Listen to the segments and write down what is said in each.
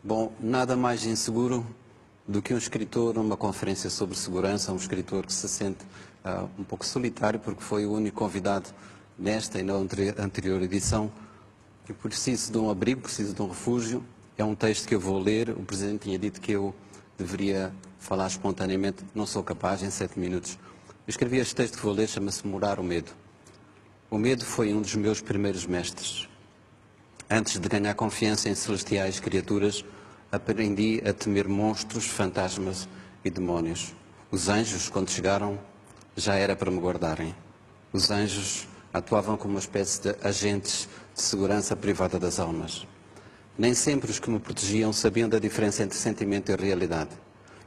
Bom, nada mais inseguro do que um escritor numa conferência sobre segurança, um escritor que se sente um pouco solitário porque foi o único convidado nesta e na anterior edição e preciso de um abrigo, preciso de um refúgio. É um texto que eu vou ler. O Presidente tinha dito que eu deveria falar espontaneamente, não sou capaz em 7 minutos. Eu escrevi este texto que vou ler, chama-se Morar o Medo. O medo foi um dos meus primeiros mestres. Antes de ganhar confiança em celestiais criaturas, aprendi a temer monstros, fantasmas e demónios. Os anjos, quando chegaram, já era para me guardarem. Os anjos atuavam como uma espécie de agentes de segurança privada das almas. Nem sempre os que me protegiam sabiam da diferença entre sentimento e realidade.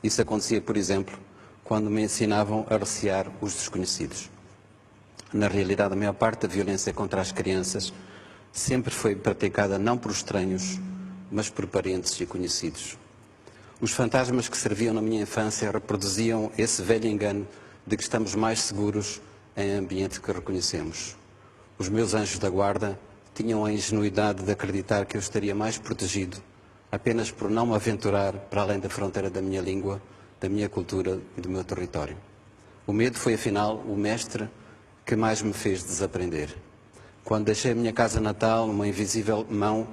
Isso acontecia, por exemplo, quando me ensinavam a recear os desconhecidos. Na realidade, a maior parte da violência contra as crianças sempre foi praticada não por estranhos, mas por parentes e conhecidos. Os fantasmas que serviam na minha infância reproduziam esse velho engano de que estamos mais seguros em ambiente que reconhecemos. Os meus anjos da guarda tinham a ingenuidade de acreditar que eu estaria mais protegido apenas por não me aventurar para além da fronteira da minha língua, da minha cultura e do meu território. O medo foi, afinal, o mestre que mais me fez desaprender. Quando deixei a minha casa natal, uma invisível mão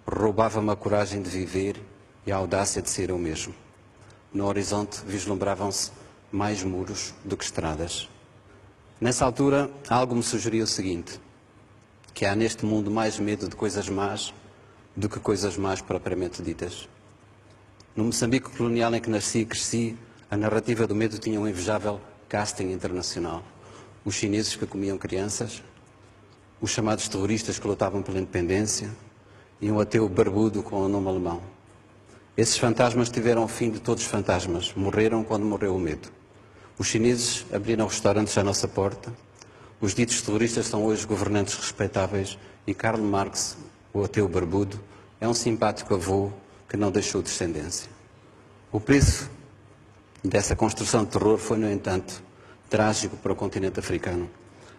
roubava-me a coragem de viver e a audácia de ser eu mesmo. No horizonte vislumbravam-se mais muros do que estradas. Nessa altura, algo me sugeria o seguinte, que há neste mundo mais medo de coisas más do que coisas más propriamente ditas. No Moçambique colonial em que nasci e cresci, a narrativa do medo tinha um invejável casting internacional. Os chineses que comiam crianças, os chamados terroristas que lutavam pela independência e um ateu barbudo com o nome alemão. Esses fantasmas tiveram o fim de todos os fantasmas. Morreram quando morreu o medo. Os chineses abriram restaurantes à nossa porta. Os ditos terroristas são hoje governantes respeitáveis e Karl Marx, o ateu barbudo, é um simpático avô que não deixou descendência. O preço dessa construção de terror foi, no entanto, trágico para o continente africano.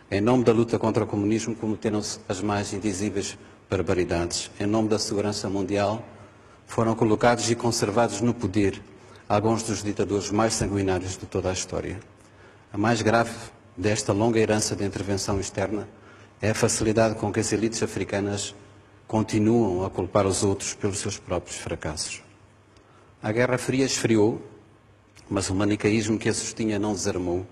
Em nome da luta contra o comunismo cometeram-se as mais indizíveis barbaridades. Em nome da segurança mundial foram colocados e conservados no poder alguns dos ditadores mais sanguinários de toda a história. A mais grave desta longa herança de intervenção externa é a facilidade com que as elites africanas continuam a culpar os outros pelos seus próprios fracassos. A Guerra Fria esfriou, mas o manicaísmo que a sustinha não desarmou,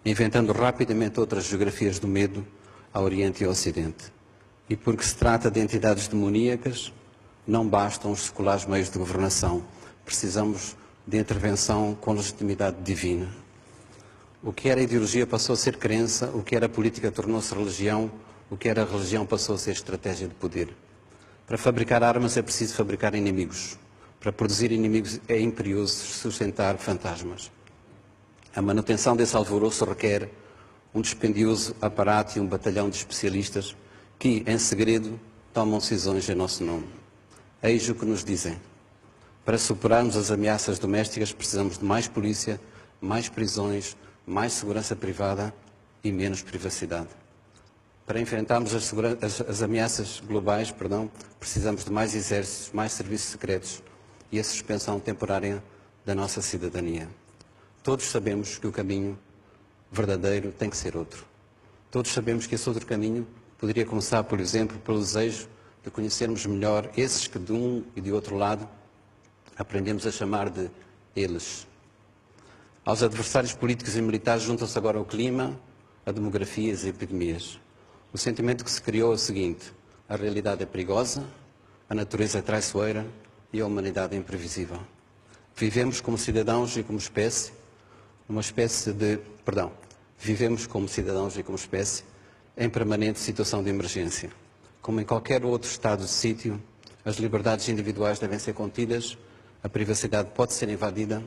inventando rapidamente outras geografias do medo ao Oriente e ao Ocidente. E porque se trata de entidades demoníacas, não bastam os seculares meios de governação. Precisamos de intervenção com legitimidade divina. O que era ideologia passou a ser crença, o que era política tornou-se religião, o que era religião passou a ser estratégia de poder. Para fabricar armas é preciso fabricar inimigos. Para produzir inimigos é imperioso sustentar fantasmas. A manutenção desse alvoroço requer um dispendioso aparato e um batalhão de especialistas que, em segredo, tomam decisões em nosso nome. Eis o que nos dizem. Para superarmos as ameaças domésticas precisamos de mais polícia, mais prisões, mais segurança privada e menos privacidade. Para enfrentarmos as ameaças globais, precisamos de mais exércitos, mais serviços secretos e a suspensão temporária da nossa cidadania. Todos sabemos que o caminho verdadeiro tem que ser outro. Todos sabemos que esse outro caminho poderia começar, por exemplo, pelo desejo de conhecermos melhor esses que de um e de outro lado aprendemos a chamar de eles. Aos adversários políticos e militares juntam-se agora o clima, a demografia e as epidemias. O sentimento que se criou é o seguinte: a realidade é perigosa, a natureza é traiçoeira e a humanidade é imprevisível. Vivemos como cidadãos e como espécie, vivemos como cidadãos e como espécie em permanente situação de emergência. Como em qualquer outro estado de sítio, as liberdades individuais devem ser contidas, a privacidade pode ser invadida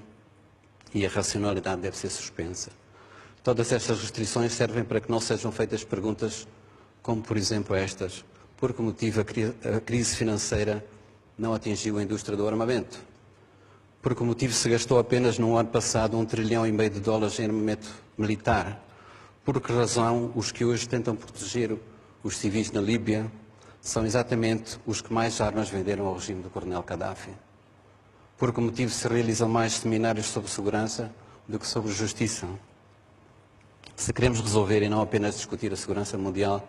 e a racionalidade deve ser suspensa. Todas estas restrições servem para que não sejam feitas perguntas como, por exemplo, estas: por que motivo a crise financeira não atingiu a indústria do armamento? Por que motivo se gastou apenas no ano passado $1,5 trilhão de dólares em armamento militar? Por que razão os que hoje tentam proteger os civis na Líbia são exatamente os que mais armas venderam ao regime do Coronel Gaddafi? Por que motivo se realizam mais seminários sobre segurança do que sobre justiça? Se queremos resolver e não apenas discutir a segurança mundial,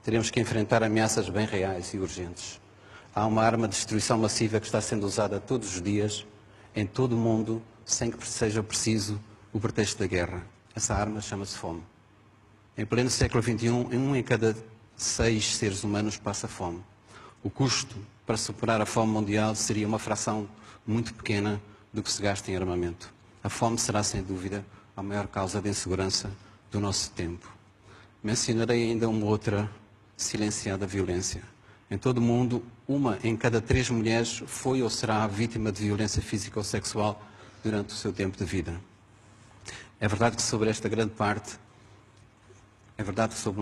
teremos que enfrentar ameaças bem reais e urgentes. Há uma arma de destruição massiva que está sendo usada todos os dias, em todo o mundo, sem que seja preciso o pretexto da guerra. Essa arma chama-se fome. Em pleno século XXI, 1 em cada 6 seres humanos passa fome. O custo para superar a fome mundial seria uma fração muito pequena do que se gasta em armamento. A fome será, sem dúvida, a maior causa de insegurança do nosso tempo. Mencionarei ainda uma outra silenciada violência. Em todo o mundo, 1 em cada 3 mulheres foi ou será vítima de violência física ou sexual durante o seu tempo de vida. É verdade que sobre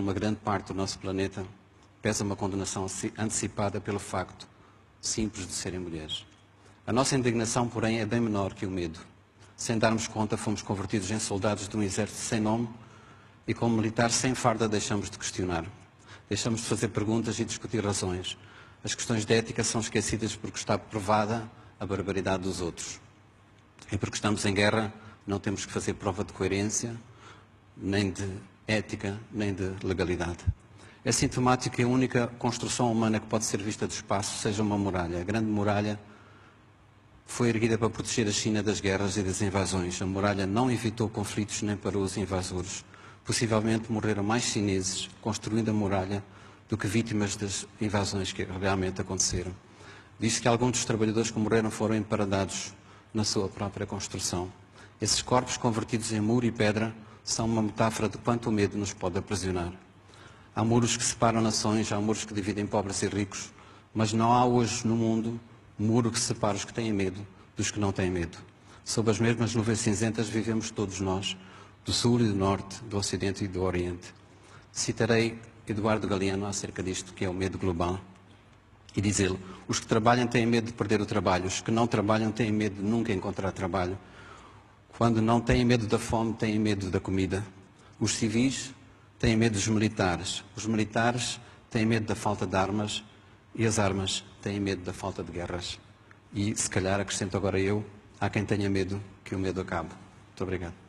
uma grande parte do nosso planeta pesa uma condenação antecipada pelo facto simples de serem mulheres. A nossa indignação, porém, é bem menor que o medo. Sem darmos conta, fomos convertidos em soldados de um exército sem nome e, como militares sem farda, deixamos de questionar. Deixamos de fazer perguntas e discutir razões. As questões de ética são esquecidas porque está provada a barbaridade dos outros. E porque estamos em guerra, não temos que fazer prova de coerência, nem de ética, nem de legalidade. É sintomático que a única construção humana que pode ser vista do espaço seja uma muralha. A Grande Muralha foi erguida para proteger a China das guerras e das invasões. A muralha não evitou conflitos nem parou os invasores. Possivelmente morreram mais chineses construindo a muralha do que vítimas das invasões que realmente aconteceram. Diz-se que alguns dos trabalhadores que morreram foram emparadados na sua própria construção. Esses corpos convertidos em muro e pedra são uma metáfora de quanto o medo nos pode aprisionar. Há muros que separam nações, há muros que dividem pobres e ricos, mas não há hoje no mundo um muro que separe os que têm medo dos que não têm medo. Sob as mesmas nuvens cinzentas vivemos todos nós, do Sul e do Norte, do Ocidente e do Oriente. Citarei Eduardo Galeano acerca disto, que é o medo global, e diz-ele: os que trabalham têm medo de perder o trabalho, os que não trabalham têm medo de nunca encontrar trabalho. Quando não têm medo da fome, têm medo da comida. Os civis têm medo dos militares, os militares têm medo da falta de armas e as armas têm medo da falta de guerras. E, se calhar, acrescento agora eu, há quem tenha medo que o medo acabe. Muito obrigado.